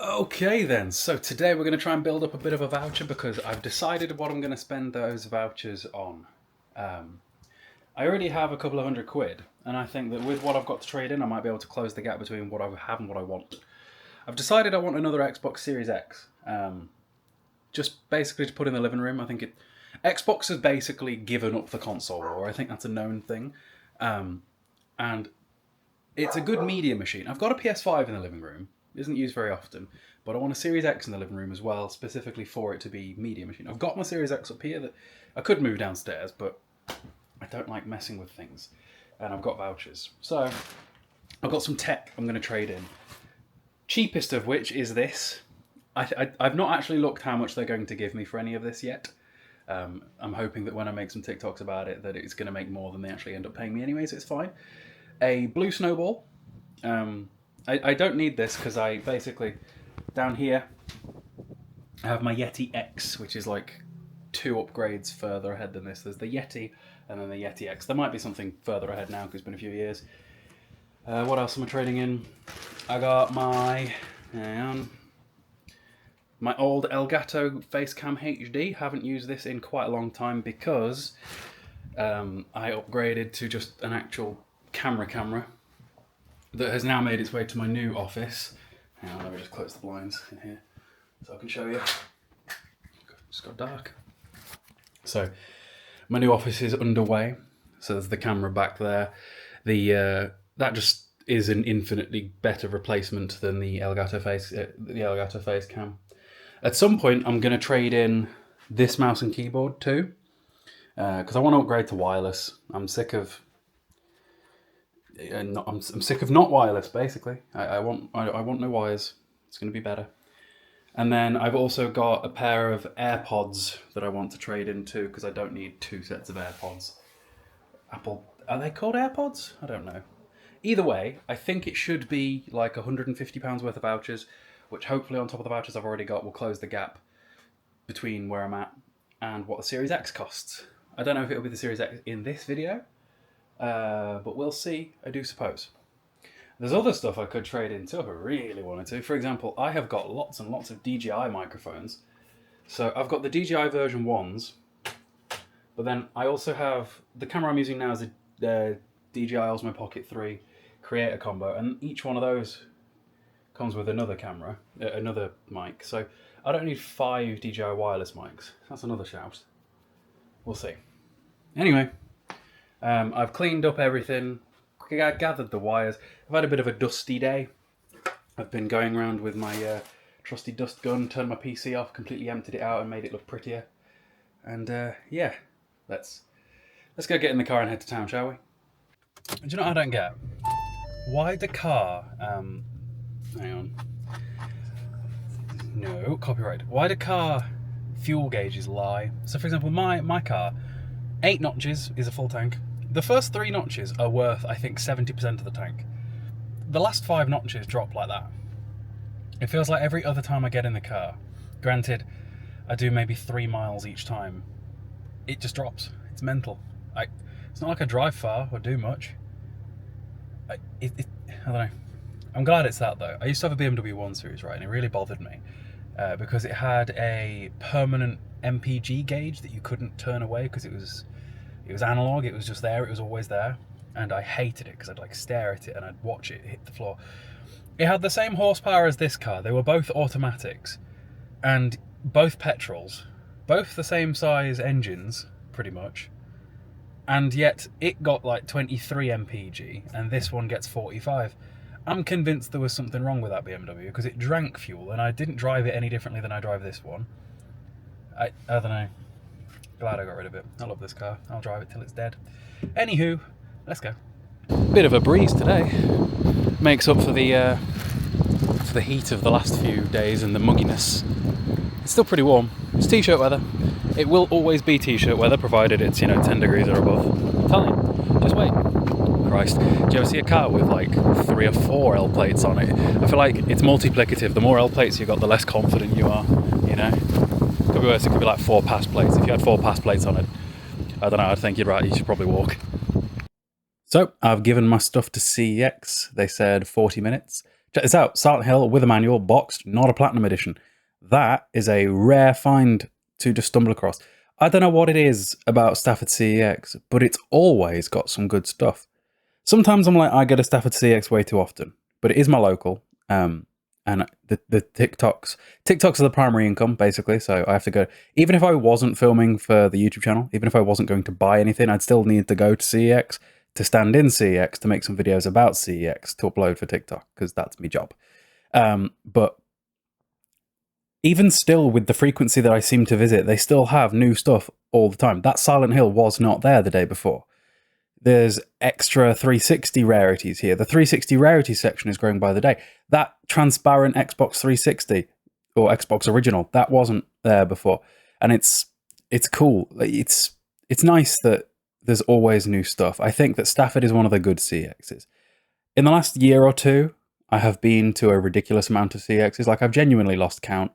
Okay then, so today we're going to try and build up a bit of a voucher because I've decided what I'm going to spend those vouchers on. I already have a couple of £100, and I think that with what I've got to trade in, I might be able to close the gap between what I have and what I want. I've decided I want another Xbox Series X, just basically to put in the living room. I think Xbox has basically given up the console war. I think that's a known thing, and it's a good media machine. I've got a PS5 in the living room. It isn't used very often, but I want a Series X in the living room as well, specifically for it to be media machine. I've got my Series X up here that I could move downstairs, but I don't like messing with things, and I've got vouchers. So I've got some tech I'm going to trade in. Cheapest of which is this. I've not actually looked how much they're going to give me for any of this yet. I'm hoping that when I make some TikToks about it, that it's going to make more than they actually end up paying me anyway, so it's fine. A blue snowball. I don't need this because I basically, down here, I have my Yeti X, which is like 2 upgrades further ahead than this. There's the Yeti and then the Yeti X. There might be something further ahead now because it's been a few years. What else am I trading in? I got my, my old Elgato Facecam HD. Haven't used this in quite a long time because I upgraded to just an actual camera that has now made its way to my new office. Hang on, let me just close the blinds in here so I can show you. It's got dark. So my new office is underway. So there's the camera back there. That just is an infinitely better replacement than the Elgato Facecam. At some point, I'm going to trade in this mouse and keyboard too, because I want to upgrade to wireless. I'm sick of not wireless, basically. I want no wires. It's going to be better. And then I've also got a pair of AirPods that I want to trade in too, because I don't need 2 sets of AirPods. Apple, are they called AirPods? I don't know. Either way, I think it should be like £150 worth of vouchers, which hopefully on top of the vouchers I've already got will close the gap between where I'm at and what the Series X costs. I don't know if it'll be the Series X in this video, but we'll see, I do suppose. There's other stuff I could trade in too if I really wanted to. For example, I have got lots and lots of DJI microphones. So I've got the DJI version 1s, but then I also have, the camera I'm using now is a DJI Osmo Pocket 3 Creator combo, and each one of those comes with another camera, another mic. So I don't need 5 DJI wireless mics. That's another shout. We'll see. Anyway, I've cleaned up everything. I gathered the wires. I've had a bit of a dusty day. I've been going around with my trusty dust gun, turned my PC off, completely emptied it out and made it look prettier. And yeah, let's go get in the car and head to town, shall we? Do you know what I don't get? Why the car, hang on. No, copyright. Why do car fuel gauges lie? So for example, my car, 8 notches is a full tank. The first 3 notches are worth, I think, 70% of the tank. The last 5 notches drop like that. It feels like every other time I get in the car, granted, I do maybe 3 miles each time, it just drops. It's mental. It's not like I drive far or do much. I don't know. I'm glad it's that though. I used to have a BMW 1 Series, right, and it really bothered me because it had a permanent MPG gauge that you couldn't turn away because it was analog. It was just there. It was always there, and I hated it because I'd like stare at it and I'd watch it hit the floor. It had the same horsepower as this car. They were both automatics and both petrols, both the same size engines, pretty much. And yet it got like 23 mpg and this one gets 45. I'm convinced there was something wrong with that BMW because it drank fuel and I didn't drive it any differently than I drive this one. I don't know. Glad I got rid of it. I love this car. I'll drive it till it's dead. Anywho, let's go. Bit of a breeze today. Makes up for the heat of the last few days and the mugginess. It's still pretty warm. It's t-shirt weather. It will always be t-shirt weather, provided it's, 10 degrees or above. I'm telling you, just wait. Christ. Do you ever see a car with like 3 or 4 L plates on it? I feel like it's multiplicative. The more L plates you got, the less confident you are, Could be worse, it could be like 4 pass plates. If you had 4 pass plates on it, I don't know, I'd think you should probably walk. So, I've given my stuff to CEX. They said 40 minutes. Check this out, Silent Hill with a manual, boxed, not a Platinum Edition. That is a rare find to just stumble across. I don't know what it is about Stafford CEX, but it's always got some good stuff. Sometimes I'm like, I get a Stafford CEX way too often, but it is my local. And the TikToks are the primary income, basically, so I have to go. Even if I wasn't filming for the YouTube channel, even if I wasn't going to buy anything, I'd still need to go to CEX, to stand in CEX, to make some videos about CEX, to upload for TikTok, because that's my job. But even still, with the frequency that I seem to visit, they still have new stuff all the time. That Silent Hill was not there the day before. There's extra 360 rarities here. The 360 rarities section is growing by the day. That transparent Xbox 360 or Xbox original, that wasn't there before. And it's cool. It's nice that there's always new stuff. I think that Stafford is one of the good CXs. In the last year or two, I have been to a ridiculous amount of CXs. Like, I've genuinely lost count.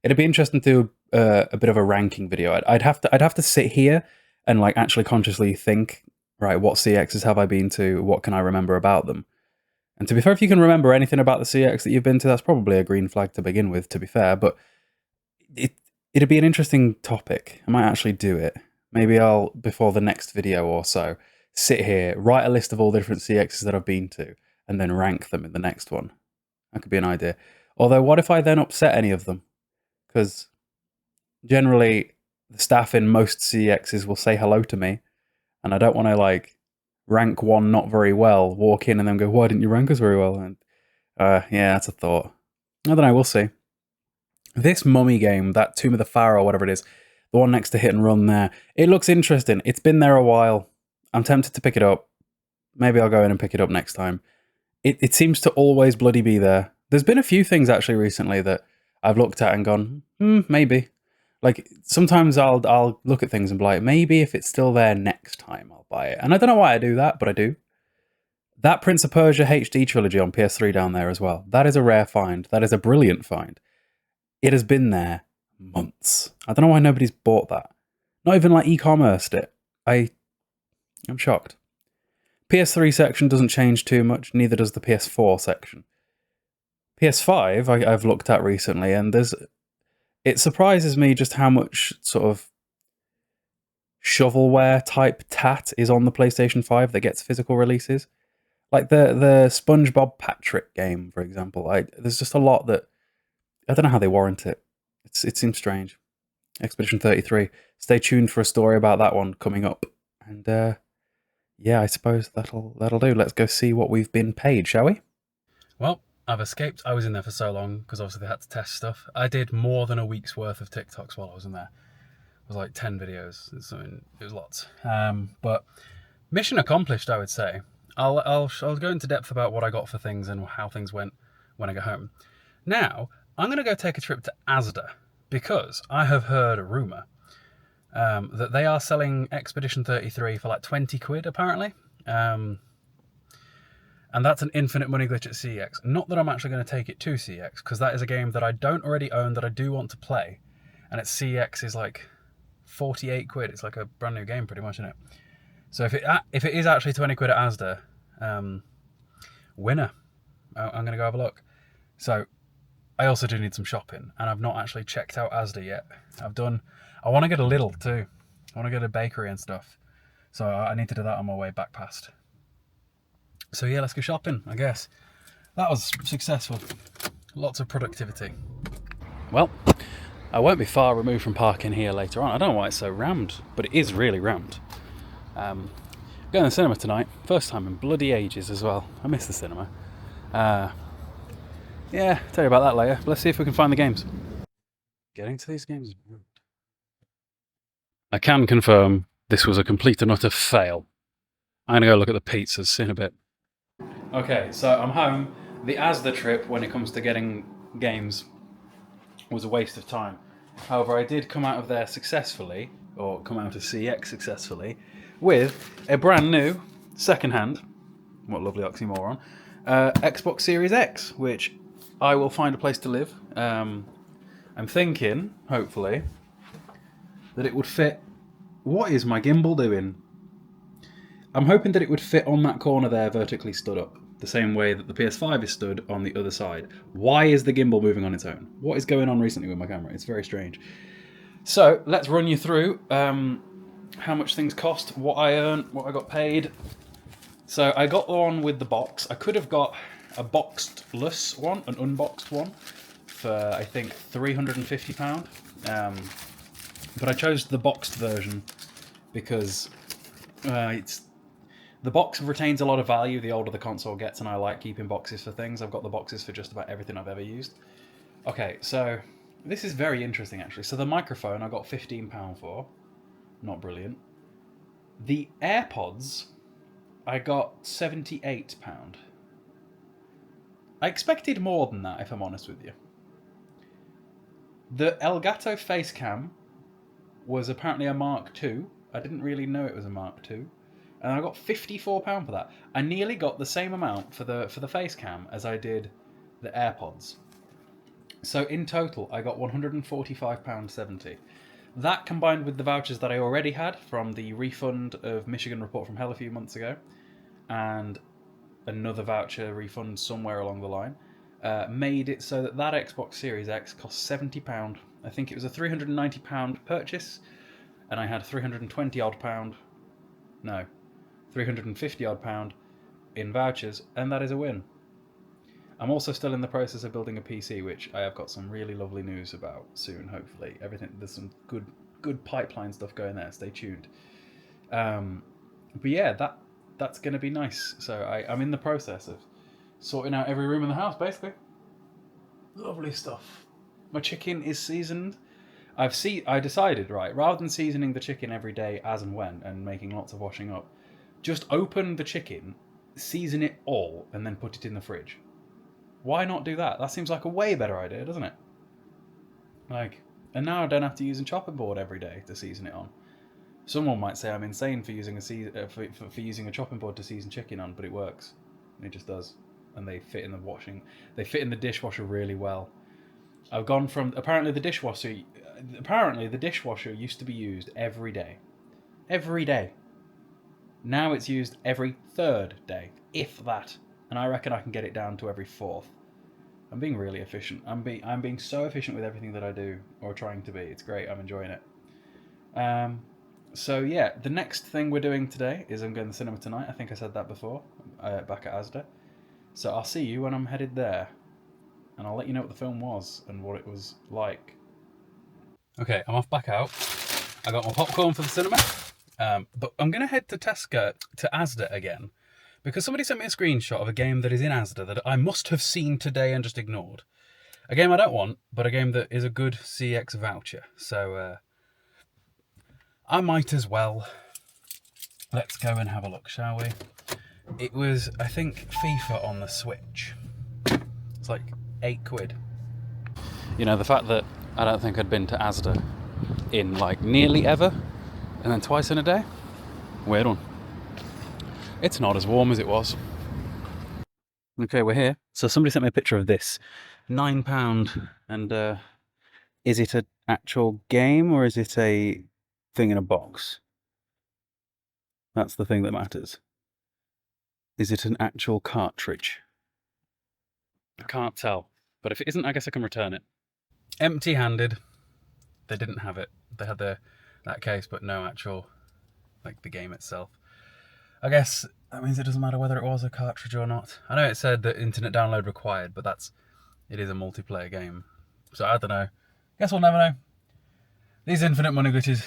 It'd be interesting to do a bit of a ranking video. I'd have to sit here and like actually consciously think, right, what CXs have I been to? What can I remember about them? And to be fair, if you can remember anything about the CX that you've been to, that's probably a green flag to begin with, to be fair. But it'd be an interesting topic. I might actually do it. Maybe I'll, before the next video or so, sit here, write a list of all the different CXs that I've been to, and then rank them in the next one. That could be an idea. Although, what if I then upset any of them? Because generally, the staff in most CXs will say hello to me, and I don't want to, like, rank one not very well, walk in and then go, why didn't you rank us very well? And yeah, that's a thought. I don't know, we'll see. This mummy game, that Tomb of the Pharaoh, whatever it is, the one next to Hit and Run there, it looks interesting. It's been there a while. I'm tempted to pick it up. Maybe I'll go in and pick it up next time. It seems to always bloody be there. There's been a few things actually recently that I've looked at and gone, maybe. Like, sometimes I'll look at things and be like, maybe if it's still there next time, I'll buy it. And I don't know why I do that, but I do. That Prince of Persia HD trilogy on PS3 down there as well. That is a rare find. That is a brilliant find. It has been there months. I don't know why nobody's bought that. Not even like e-commerced it. I'm shocked. PS3 section doesn't change too much, neither does the PS4 section. PS5 I've looked at recently, and it surprises me just how much sort of shovelware type tat is on the PlayStation 5 that gets physical releases. Like the SpongeBob Patrick game, for example. There's just a lot that I don't know how they warrant it. It seems strange. Expedition 33. Stay tuned for a story about that one coming up. And yeah, I suppose that'll do. Let's go see what we've been paid, shall we? Well, I've escaped. I was in there for so long because obviously they had to test stuff. I did more than a week's worth of TikToks while I was in there. It was like 10 videos. It was lots. But mission accomplished, I would say. I'll go into depth about what I got for things and how things went when I got home. Now, I'm going to go take a trip to Asda because I have heard a rumour that they are selling Expedition 33 for like 20 quid, apparently. And that's an infinite money glitch at CX. Not that I'm actually going to take it to CX, because that is a game that I don't already own that I do want to play. And at CX is like 48 quid. It's like a brand new game pretty much, isn't it? So if it is actually 20 quid at Asda, winner. I'm going to go have a look. So I also do need some shopping, and I've not actually checked out Asda yet. I want to get a Lidl too. I want to go to a bakery and stuff. So I need to do that on my way back past. So yeah, let's go shopping, I guess. That was successful. Lots of productivity. Well, I won't be far removed from parking here later on. I don't know why it's so rammed, but it is really rammed. Going to the cinema tonight. First time in bloody ages as well. I miss the cinema. Yeah, tell you about that later. But let's see if we can find the games. Getting to these games is rude. I can confirm this was a complete and utter fail. I'm going to go look at the pizzas, see in a bit. Okay, so I'm home. The Asda trip, when it comes to getting games, was a waste of time. However, I did come out of there successfully, or come out of CX successfully, with a brand new, second-hand, what a lovely oxymoron, Xbox Series X, which I will find a place to live. I'm thinking, hopefully, that it would fit. What is my gimbal doing? I'm hoping that it would fit on that corner there, vertically stood up. the same way that the PS5 is stood on the other side. Why is the gimbal moving on its own? What is going on recently with my camera? It's very strange. So let's run you through how much things cost, what I earned, what I got paid. So I got the one with the box. I could have got a boxed-less one, an unboxed one, for I think £350. But I chose the boxed version because the box retains a lot of value the older the console gets, and I like keeping boxes for things. I've got the boxes for just about everything I've ever used. Okay, so this is very interesting actually. So the microphone I got £15 for. Not brilliant. The AirPods I got £78. I expected more than that, if I'm honest with you. The Elgato Facecam was apparently a Mark II. I didn't really know it was a Mark II. And I got £54 for that. I nearly got the same amount for the Facecam as I did the AirPods. So in total, I got £145.70. That combined with the vouchers that I already had from the refund of Michigan Report from Hell a few months ago, and another voucher refund somewhere along the line, made it so that Xbox Series X cost £70. I think it was a £390 purchase, and I had £320 odd. No, £350 odd in vouchers, and that is a win. I'm also still in the process of building a PC, which I have got some really lovely news about soon, hopefully. There's some good pipeline stuff going there, stay tuned. But yeah, that's going to be nice. So I'm in the process of sorting out every room in the house, basically. Lovely stuff. My chicken is seasoned. I decided, right, rather than seasoning the chicken every day as and when and making lots of washing up, just open the chicken, season it all, and then put it in the fridge. Why not do that? That seems like a way better idea, doesn't it? And now I don't have to use a chopping board every day to season it on. Someone might say I'm insane for using a chopping board to season chicken on, but it works. It just does, and they fit in the dishwasher really well. I've gone from apparently the dishwasher used to be used every day. Now it's used every third day, if that. And I reckon I can get it down to every fourth. I'm being really efficient. I'm being so efficient with everything that I do, or trying to be. It's great. I'm enjoying it. So yeah, the next thing we're doing today is I'm going to the cinema tonight. I think I said that before, back at Asda. So I'll see you when I'm headed there, and I'll let you know what the film was and what it was like. Okay, I'm off back out. I got my popcorn for the cinema, but I'm going to head to Asda again. Because somebody sent me a screenshot of a game that is in Asda that I must have seen today and just ignored. A game I don't want, but a game that is a good CX voucher. So I might as well. Let's go and have a look, shall we? It was, I think, FIFA on the Switch. It's like £8. You know, the fact that I don't think I'd been to Asda in like nearly ever, and then twice in a day? Weird one. It's not as warm as it was. Okay, we're here. So somebody sent me a picture of this. £9. And is it an actual game or is it a thing in a box? That's the thing that matters. Is it an actual cartridge? I can't tell. But if it isn't, I guess I can return it. Empty-handed. They didn't have it. They had that case, but no actual, like, the game itself. I guess that means it doesn't matter whether it was a cartridge or not. I know it said that internet download required, but it is a multiplayer game. So I don't know. Guess we'll never know. These infinite money glitches,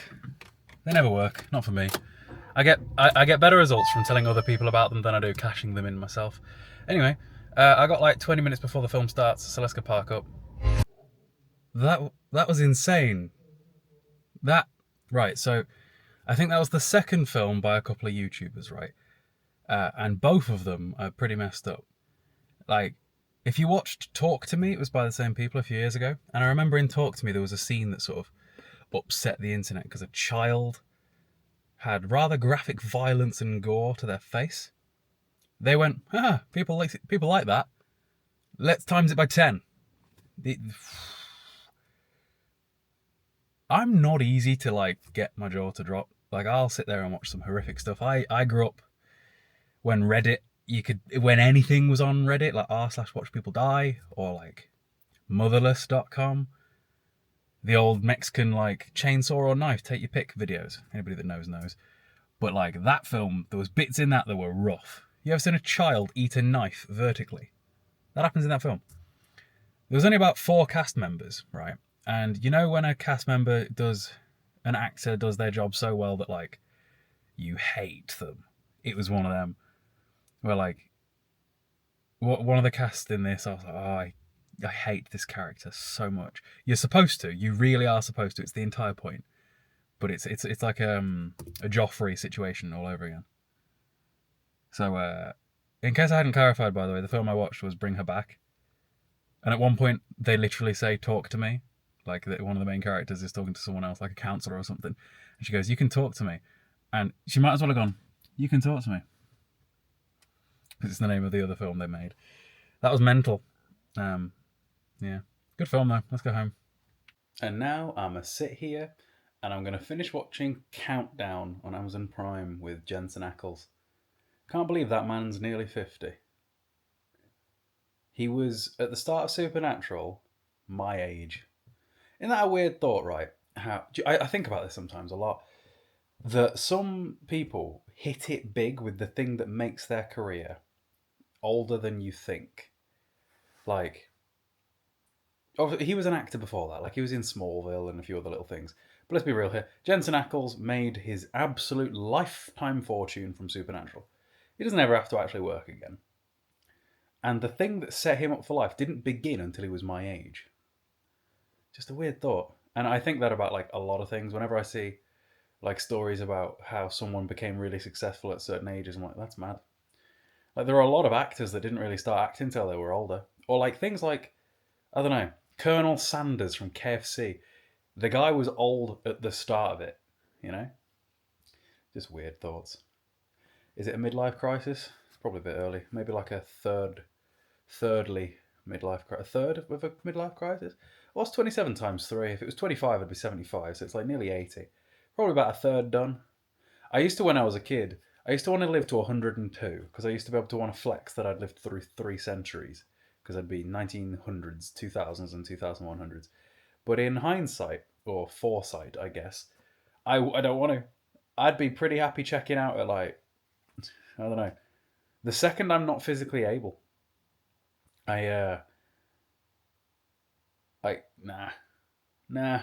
they never work. Not for me. I get better results from telling other people about them than I do cashing them in myself. Anyway, I got like 20 minutes before the film starts, so let's go park up. That was insane. Right, so I think that was the second film by a couple of YouTubers, right? And both of them are pretty messed up. Like, if you watched Talk to Me, it was by the same people a few years ago. And I remember in Talk to Me, there was a scene that sort of upset the internet because a child had rather graphic violence and gore to their face. They went, people like that. Let's times it by 10. I'm not easy to, like, get my jaw to drop. Like, I'll sit there and watch some horrific stuff. I grew up when Reddit you could, when anything was on Reddit, like r/watchpeopledie or like motherless.com, the old Mexican like chainsaw or knife, take your pick videos. Anybody that knows. But like that film, there was bits in that were rough. You ever seen a child eat a knife vertically? That happens in that film. There was only about 4 cast members, right? And you know when a cast member an actor does their job so well that like you hate them. It was one of them. Where like one of the cast in this, I was like, oh, I hate this character so much. You're supposed to. You really are supposed to. It's the entire point. But it's like a Joffrey situation all over again. So, in case I hadn't clarified, by the way, the film I watched was Bring Her Back. And at one point, they literally say, talk to me. Like one of the main characters is talking to someone else, like a counselor or something. And she goes, you can talk to me. And she might as well have gone, you can talk to me. Because it's the name of the other film they made. That was mental. Yeah. Good film, though. Let's go home. And now I'm going to sit here and I'm going to finish watching Countdown on Amazon Prime with Jensen Ackles. Can't believe that man's nearly 50. He was, at the start of Supernatural, my age. Isn't that a weird thought, right? I think about this sometimes a lot. That some people hit it big with the thing that makes their career older than you think. Like, he was an actor before that. Like, he was in Smallville and a few other little things. But let's be real here. Jensen Ackles made his absolute lifetime fortune from Supernatural. He doesn't ever have to actually work again. And the thing that set him up for life didn't begin until he was my age. Just a weird thought. And I think that about like a lot of things. Whenever I see like stories about how someone became really successful at certain ages, I'm like, that's mad. Like there are a lot of actors that didn't really start acting until they were older. Or like things like, I don't know, Colonel Sanders from KFC. The guy was old at the start of it, you know? Just weird thoughts. Is it a midlife crisis? It's probably a bit early. Maybe like a thirdly midlife crisis. A third of a midlife crisis? What's 27 times 3? If it was 25, it'd be 75, so it's like nearly 80. Probably about a third done. I used to, when I was a kid, I used to want to live to 102, because I used to be able to want to flex that I'd lived through 3 centuries, because I'd be 1900s, 2000s, and 2100s. But in hindsight, or foresight, I guess, I don't want to. I'd be pretty happy checking out at like, I don't know, the second I'm not physically able. I like nah.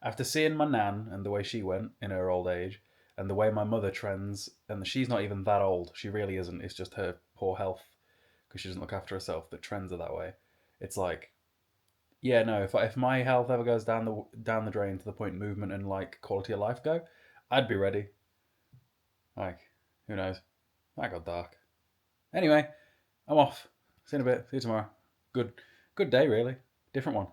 After seeing my nan and the way she went in her old age, and the way my mother trends, and she's not even that old. She really isn't. It's just her poor health because she doesn't look after herself that trends are that way. It's like, yeah, no. If my health ever goes down the drain to the point movement and like quality of life go, I'd be ready. Like, who knows? That got dark. Anyway, I'm off. See you in a bit. See you tomorrow. Good day, really. Different one.